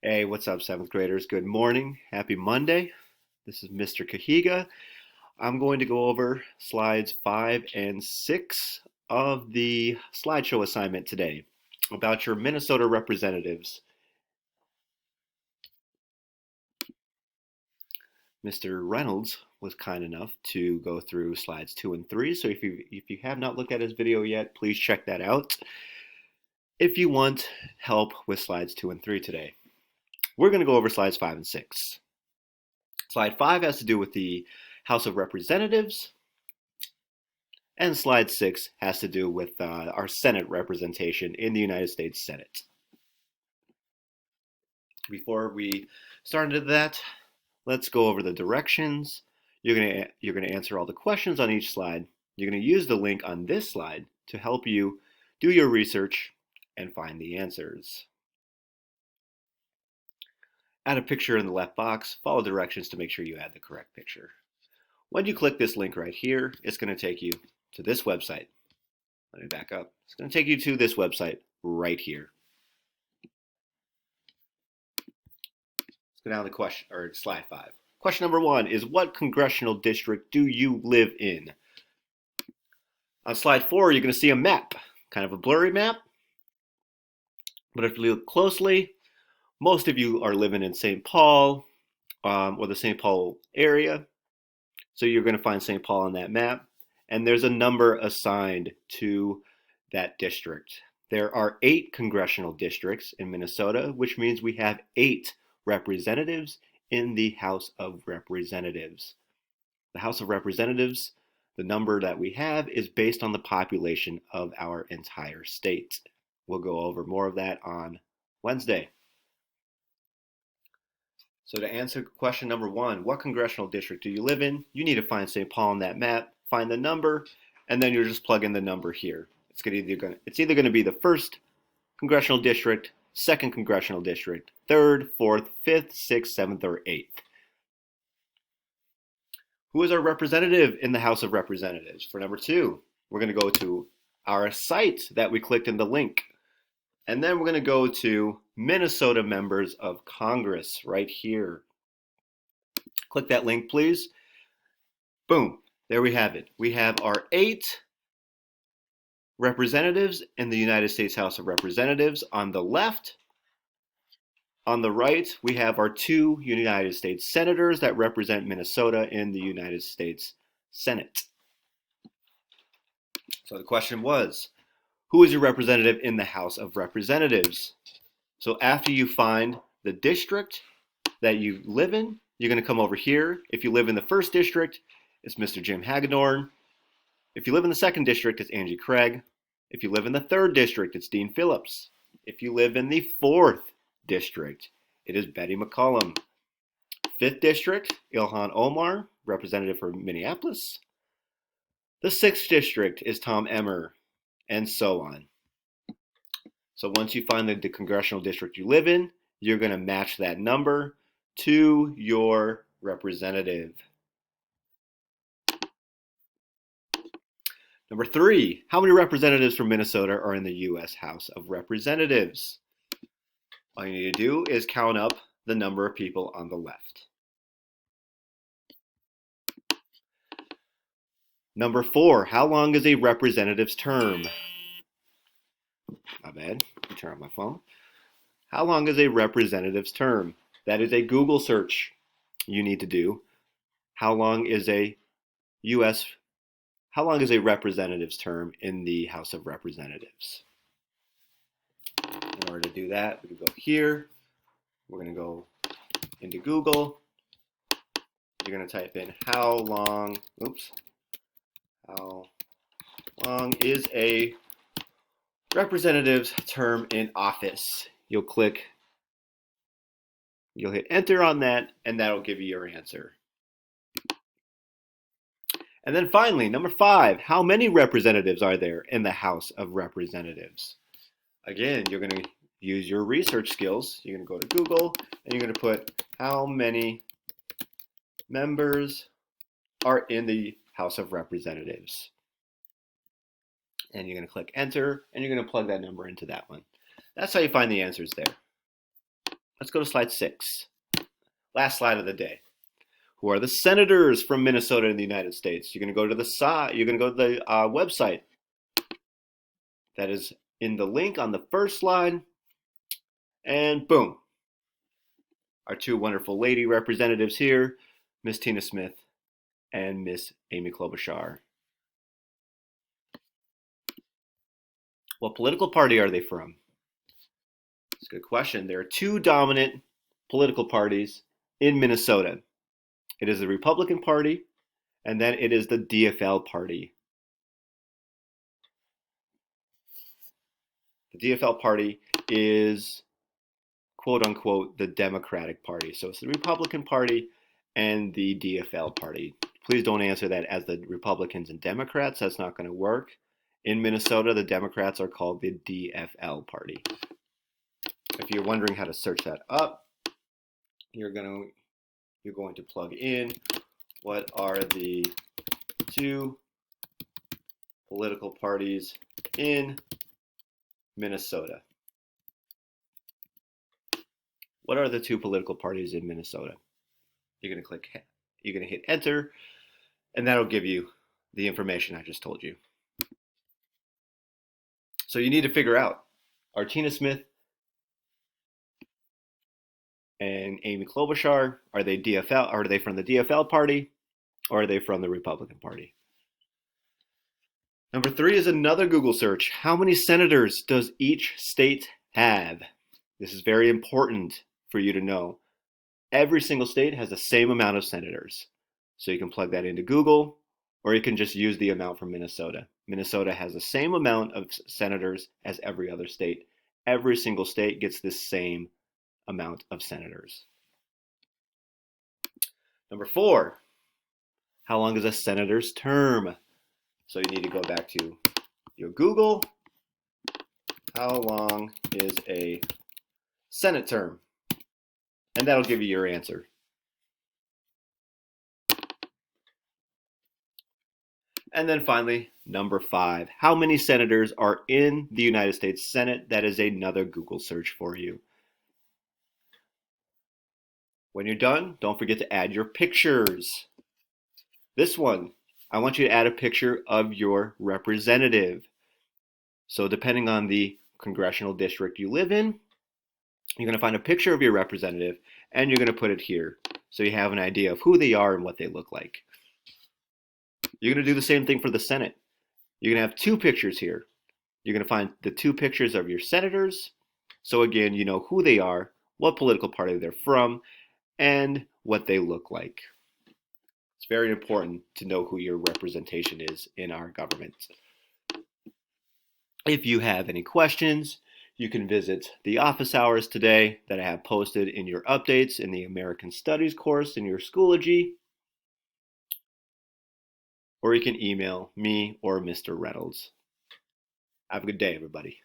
Hey, what's up, seventh graders? Good morning. Happy Monday. This is Mr. Cahiga. I'm going to go over slides 5 and 6 of the slideshow assignment today about your Minnesota representatives. Mr. Reynolds was kind enough to go through slides 2 and 3, so if you have not looked at his video yet, please check that out if you want help with slides 2 and 3 today. We're going to go over slides 5 and 6. Slide 5 has to do with the House of Representatives, and slide 6 has to do with our Senate representation in the United States Senate. Before we start into that, let's go over the directions. You're gonna answer all the questions on each slide. You're gonna use the link on this slide to help you do your research and find the answers. Add a picture in the left box, follow directions to make sure you add the correct picture. When you click this link right here, it's going to take you to this website. Let me back up. It's going to take you to this website right here. Let's go down to slide 5. Question number 1 is, what congressional district do you live in? On slide 4, you're going to see a map, kind of a blurry map. But if you look closely, most of you are living in St. Paul or the St. Paul area. So you're going to find St. Paul on that map. And there's a number assigned to that district. There are 8 congressional districts in Minnesota, which means we have 8 representatives in the House of Representatives. The House of Representatives, the number that we have, is based on the population of our entire state. We'll go over more of that on Wednesday. So to answer question number 1, what congressional district do you live in? You need to find St. Paul on that map, find the number, and then you just plug in the number here. It's either going to be the 1st congressional district, 2nd congressional district, 3rd, 4th, 5th, 6th, 7th, or 8th. Who is our representative in the House of Representatives? For number 2, we're going to go to our site that we clicked in the link. And then we're going to go to Minnesota Members of Congress right here. Click that link, please. Boom. There we have it. We have our 8 representatives in the United States House of Representatives on the left. On the right, we have our 2 United States senators that represent Minnesota in the United States Senate. So the question was, who is your representative in the House of Representatives? So after you find the district that you live in, you're going to come over here. If you live in the 1st district, it's Mr. Jim Hagedorn. If you live in the 2nd district, it's Angie Craig. If you live in the 3rd district, it's Dean Phillips. If you live in the 4th district, it is Betty McCollum. 5th district, Ilhan Omar, representative for Minneapolis. The 6th district is Tom Emmer, and so on. So once you find the congressional district you live in, you're going to match that number to your representative. Number 3, how many representatives from Minnesota are in the U.S. House of Representatives? All you need to do is count up the number of people on the left. Number 4, how long is a representative's term? My bad, let me turn on my phone. How long is a representative's term? That is a Google search you need to do. How long is a representative's term in the House of Representatives? In order to do that, we can go here. We're going to go into Google. You're going to type in how long is a representative's term in office? You'll hit enter on that, and that'll give you your answer. And then finally, number 5, how many representatives are there in the House of Representatives? Again, you're going to use your research skills. You're going to go to Google, and you're going to put how many members are in the House of Representatives. And you're going to click enter, and you're going to plug that number into that one. That's how you find the answers there. Let's go to slide 6. Last slide of the day. Who are the senators from Minnesota in the United States? You're going to go to the side. You're going to go to the website that is in the link on the first slide, and boom, our two wonderful lady representatives here, Miss Tina Smith and Miss Amy Klobuchar. What political party are they from? That's a good question. There are two dominant political parties in Minnesota. It is the Republican Party, and then it is the DFL Party. The DFL Party is, quote unquote, the Democratic Party. So it's the Republican Party and the DFL Party. Please don't answer that as the Republicans and Democrats. That's not going to work. In Minnesota, the Democrats are called the DFL Party. If you're wondering how to search that up, you're going to plug in what are the two political parties in Minnesota. What are the two political parties in Minnesota? You're going to hit enter, and that'll give you the information I just told you. So you need to figure out, are Tina Smith and Amy Klobuchar, are they from the DFL party, or are they from the Republican Party? Number 3 is another Google search. How many senators does each state have? This is very important for you to know. Every single state has the same amount of senators. So you can plug that into Google, or you can just use the amount from Minnesota. Minnesota has the same amount of senators as every other state. Every single state gets the same amount of senators. Number 4, how long is a senator's term? So you need to go back to your Google. How long is a Senate term? And that'll give you your answer. And then finally, number 5, how many senators are in the United States Senate? That is another Google search for you. When you're done, don't forget to add your pictures. This one, I want you to add a picture of your representative. So depending on the congressional district you live in, you're going to find a picture of your representative and you're going to put it here so you have an idea of who they are and what they look like. You're going to do the same thing for the Senate. You're going to have 2 pictures here. You're going to find the 2 pictures of your senators. So again, you know who they are, what political party they're from, and what they look like. It's very important to know who your representation is in our government. If you have any questions, you can visit the office hours today that I have posted in your updates in the American Studies course in your Schoology. Or you can email me or Mr. Reynolds. Have a good day, everybody.